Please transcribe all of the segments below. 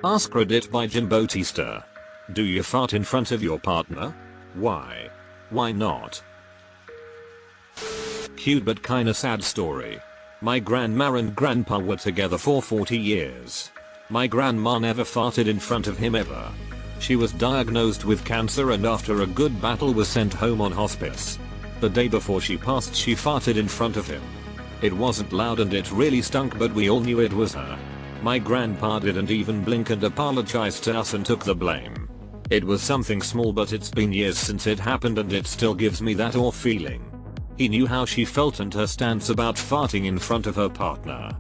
AskReddit by Jim Bautista. Do you fart in front of your partner? Why? Why not? Cute but kinda sad story. My grandma and grandpa were together for 40 years. My grandma never farted in front of him ever. She was diagnosed with cancer and after a good battle was sent home on hospice. The day before she passed she farted in front of him. It wasn't loud and it really stunk, but we all knew it was her. My grandpa didn't even blink and apologized to us and took the blame. It was something small, but it's been years since it happened and it still gives me that awe feeling. He knew how she felt and her stance about farting in front of her partner.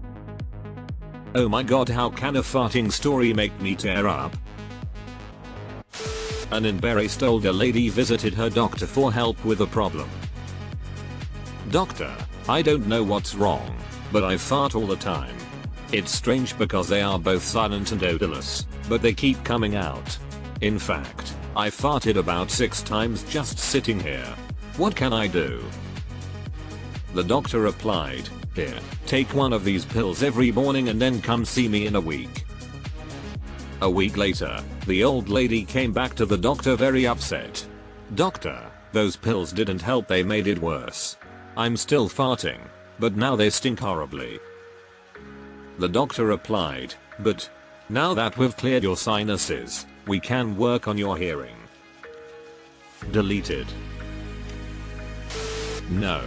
Oh my god, how can a farting story make me tear up? An embarrassed older lady visited her doctor for help with a problem. Doctor, I don't know what's wrong, but I fart all the time. It's strange because they are both silent and odorless, but they keep coming out. In fact, I farted about 6 times just sitting here. What can I do? The doctor replied, here, take one of these pills every morning and then come see me in a week. A week later, the old lady came back to the doctor very upset. Doctor, those pills didn't help, they made it worse. I'm still farting, but now they stink horribly. The doctor replied, but now that we've cleared your sinuses, we can work on your hearing. Deleted. No.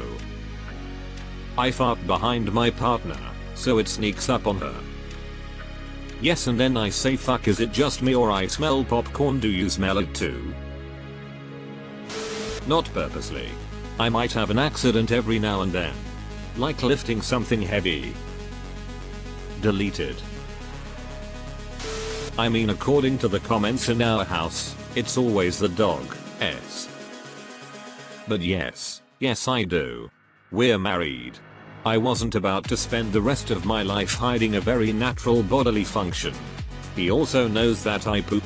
I fart behind my partner, so it sneaks up on her. Yes, and then I say fuck, is it just me or I smell popcorn? Do you smell it too? Not purposely. I might have an accident every now and then. Like lifting something heavy. Deleted. I mean, according to the comments in our house, it's always the dog's. But yes I do. We're married. I wasn't about to spend the rest of my life hiding a very natural bodily function. He also knows that I poop.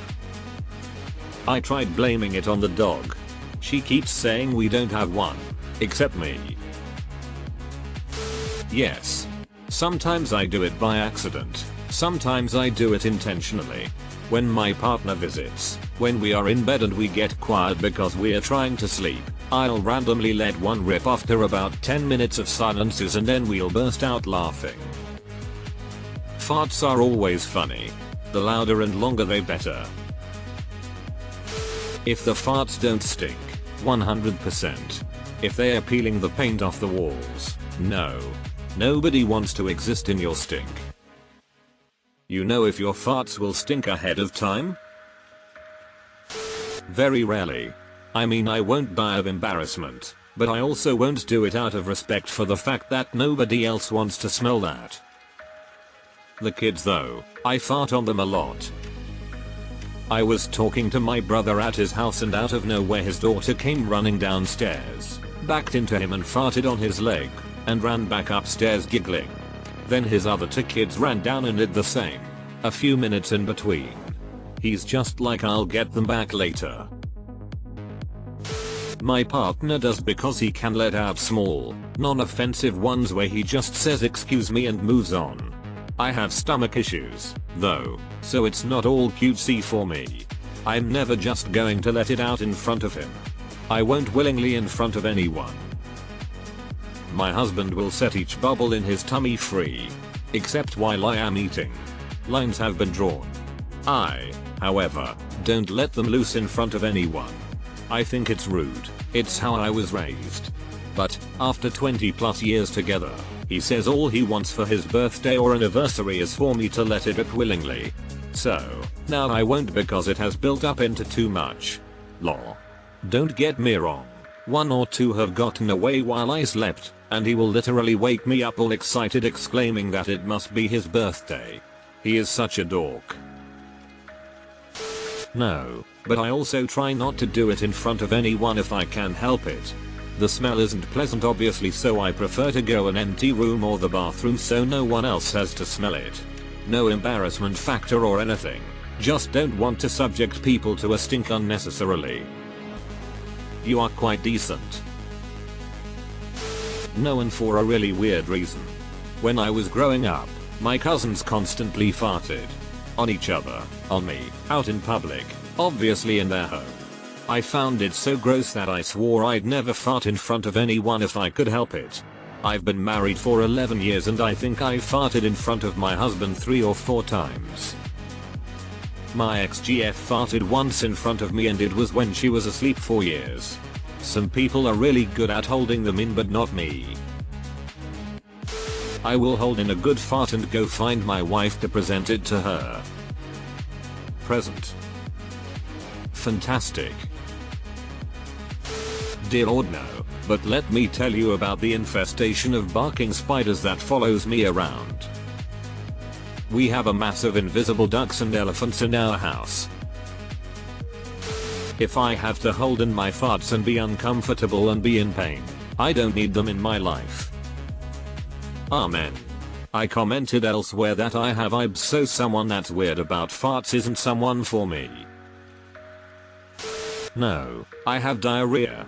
I tried blaming it on the dog. She keeps saying we don't have one, except me. Yes. Sometimes I do it by accident, sometimes I do it intentionally. When my partner visits, when we are in bed and we get quiet because we are trying to sleep, I'll randomly let one rip after about 10 minutes of silences and then we'll burst out laughing. Farts are always funny. The louder and longer they better. If the farts don't stink, 100%. If they are peeling the paint off the walls, no. Nobody wants to exist in your stink. You know if your farts will stink ahead of time? Very rarely. I mean, I won't die of embarrassment, but I also won't do it out of respect for the fact that nobody else wants to smell that. The kids though, I fart on them a lot. I was talking to my brother at his house and out of nowhere his daughter came running downstairs, backed into him and farted on his leg, and ran back upstairs giggling. Then his other 2 kids ran down and did the same. A few minutes in between. He's just like, I'll get them back later. My partner does because he can let out small, non-offensive ones where he just says excuse me and moves on. I have stomach issues, though, so it's not all cutesy for me. I'm never just going to let it out in front of him. I won't willingly in front of anyone. My husband will set each bubble in his tummy free. Except while I am eating. Lines have been drawn. I, however, don't let them loose in front of anyone. I think it's rude. It's how I was raised. But, after 20+ years together, he says all he wants for his birthday or anniversary is for me to let it rip willingly. So, now I won't because it has built up into too much. Lol. Don't get me wrong. 1 or 2 have gotten away while I slept, and he will literally wake me up all excited exclaiming that it must be his birthday. He is such a dork. No, but I also try not to do it in front of anyone if I can help it. The smell isn't pleasant obviously, so I prefer to go an empty room or the bathroom so no one else has to smell it. No embarrassment factor or anything. Just don't want to subject people to a stink unnecessarily. You are quite decent. No, and for a really weird reason. When I was growing up, my cousins constantly farted. On each other, on me, out in public, obviously in their home. I found it so gross that I swore I'd never fart in front of anyone if I could help it. I've been married for 11 years and I think I farted in front of my husband 3 or 4 times. My ex-GF farted once in front of me and it was when she was asleep for years. Some people are really good at holding them in but not me. I will hold in a good fart and go find my wife to present it to her. Present. Fantastic. Dear Lord no, but let me tell you about the infestation of barking spiders that follows me around. We have a massive invisible ducks and elephants in our house. If I have to hold in my farts and be uncomfortable and be in pain, I don't need them in my life. Amen. I commented elsewhere that I have vibes, so someone that's weird about farts isn't someone for me. No, I have diarrhea.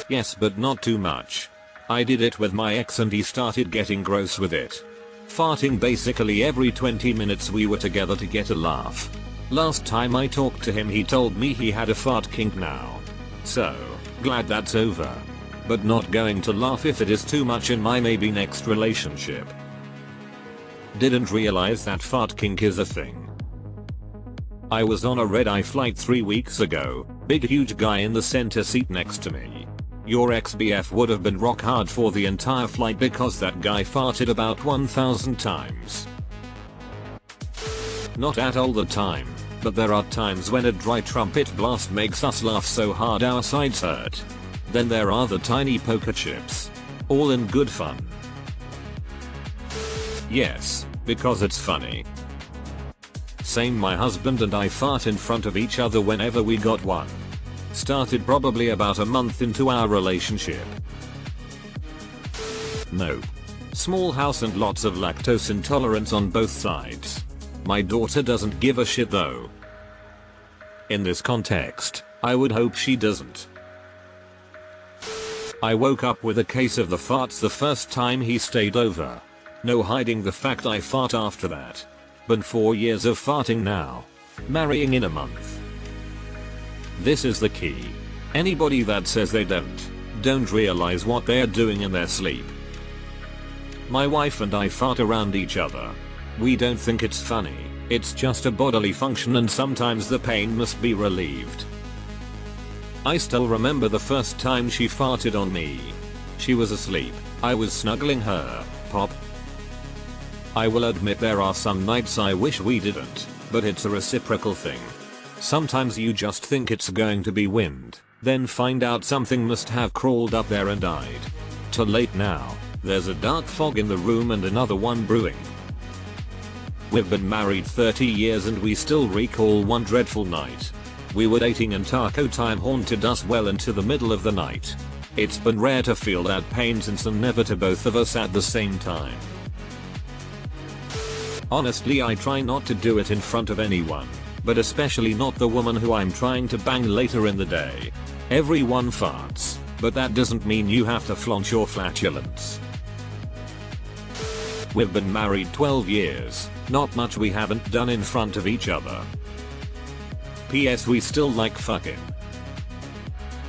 Yes, but not too much. I did it with my ex and he started getting gross with it. Farting basically every 20 minutes we were together to get a laugh. Last time I talked to him he told me he had a fart kink now. So, glad that's over. But not going to laugh if it is too much in my maybe next relationship. Didn't realize that fart kink is a thing. I was on a red-eye flight 3 weeks ago, big huge guy in the center seat next to me. Your ex-BF would have been rock hard for the entire flight because that guy farted about 1,000 times. Not at all the time, but there are times when a dry trumpet blast makes us laugh so hard our sides hurt. Then there are the tiny poker chips. All in good fun. Yes, because it's funny. Same, my husband and I fart in front of each other whenever we got one. Started probably about a month into our relationship. Nope. Small house and lots of lactose intolerance on both sides. My daughter doesn't give a shit though. In this context, I would hope she doesn't. I woke up with a case of the farts the first time he stayed over. No hiding the fact I fart after that. Been 4 years of farting now. Marrying in a month. This is the key. Anybody that says they don't realize what they're doing in their sleep. My wife and I fart around each other. We don't think it's funny, it's just a bodily function and sometimes the pain must be relieved. I still remember the first time she farted on me. She was asleep, I was snuggling her, pop. I will admit there are some nights I wish we didn't, but it's a reciprocal thing. Sometimes you just think it's going to be wind, then find out something must have crawled up there and died. Too late now, there's a dark fog in the room and another one brewing. We've been married 30 years and we still recall one dreadful night. We were dating and taco time haunted us well into the middle of the night. It's been rare to feel that pain since and never to both of us at the same time. Honestly, I try not to do it in front of anyone. But especially not the woman who I'm trying to bang later in the day. Everyone farts, but that doesn't mean you have to flaunt your flatulence. We've been married 12 years, not much we haven't done in front of each other. PS, we still like fucking.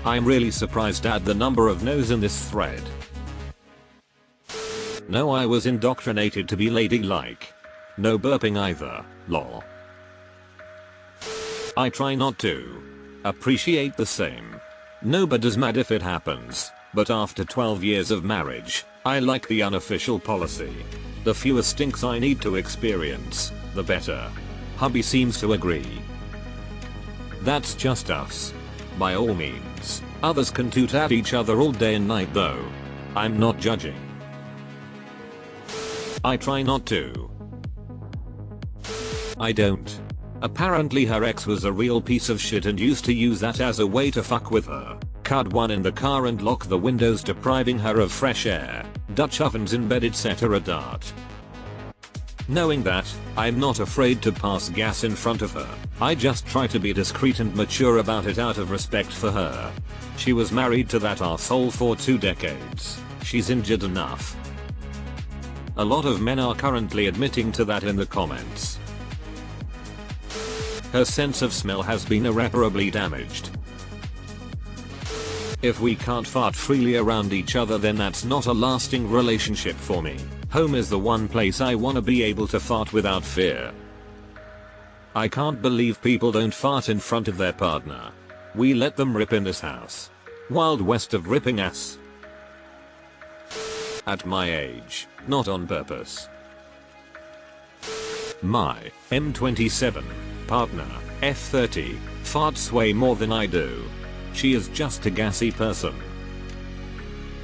I'm really surprised at the number of no's in this thread. No, I was indoctrinated to be ladylike. No burping either, lol. I try not to. Appreciate the same. Nobody's mad if it happens, but after 12 years of marriage, I like the unofficial policy. The fewer stinks I need to experience, the better. Hubby seems to agree. That's just us. By all means, others can toot at each other all day and night though. I'm not judging. I try not to. I don't. Apparently her ex was a real piece of shit and used to use that as a way to fuck with her. Cut one in the car and lock the windows, depriving her of fresh air, Dutch ovens in bed, etc. Knowing that, I'm not afraid to pass gas in front of her. I just try to be discreet and mature about it out of respect for her. She was married to that arsehole for 2 decades. She's injured enough. A lot of men are currently admitting to that in the comments. Her sense of smell has been irreparably damaged. If we can't fart freely around each other, then that's not a lasting relationship for me. Home is the one place I wanna be able to fart without fear. I can't believe people don't fart in front of their partner. We let them rip in this house. Wild west of ripping ass. At my age, not on purpose. My M27 partner, F30, farts way more than I do. She is just a gassy person.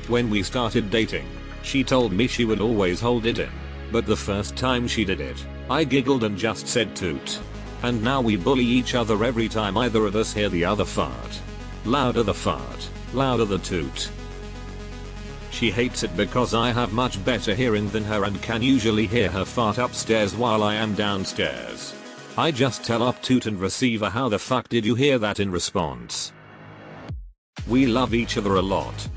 When we started dating, she told me she would always hold it in, but the first time she did it, I giggled and just said toot. And now we bully each other every time either of us hear the other fart. Louder the fart, louder the toot. She hates it because I have much better hearing than her and can usually hear her fart upstairs while I am downstairs. I just tell up toot and receive a how the fuck did you hear that in response. We love each other a lot,